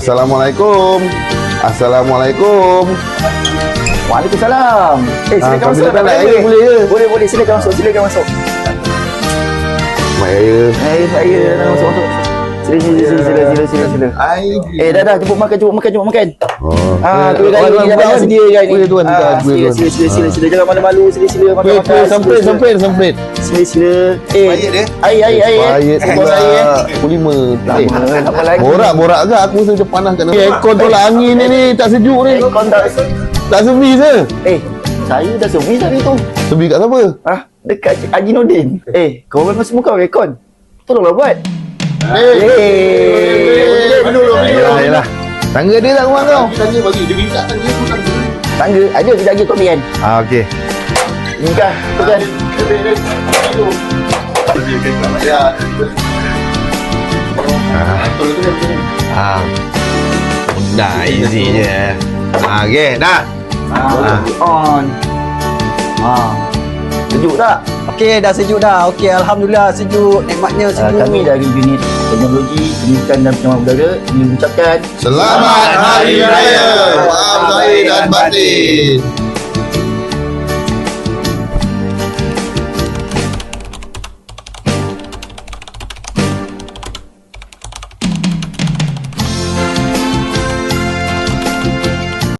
Assalamualaikum. Assalamualaikum. Waalaikumsalam. Silakan masuk. Sambil nak air boleh ke? Boleh, silakan masuk, silakan masuk. Mak air. Saya nak masuk. Sila. Dah, jemput makan. Oh. Tu lagi dah sedia kan ni. Boleh tuan. Sila jangan malu-malu, sila makan. Semprit. Sila. Air. Pahit Bos air. pukul 5. Tak apa lagi. Borak ke aku rasa macam panas kat dalam. Aircon tolak angin ni tak sejuk ni. Kau Tak servis ke? saya dah servis tadi tu. Servis kat siapa? Dekat Haji Nordin. Kau orang masih muka rekod. Tolonglah buat. Yalah. Tangga dia tak rumah kau? Tangga ada kejap lagi kau ambil kan. Okey. Ni kan, tu kan. Mudah, easy je. Okey, dah. On. Sejuk tak? Okey, dah sejuk dah. Okey, alhamdulillah sejuk. Nikmatnya sejuk. Kami dari unit teknologi pendidikan dan penyelamat udara mengucapkan Selamat Hari Raya. Maaf lahir dan batin.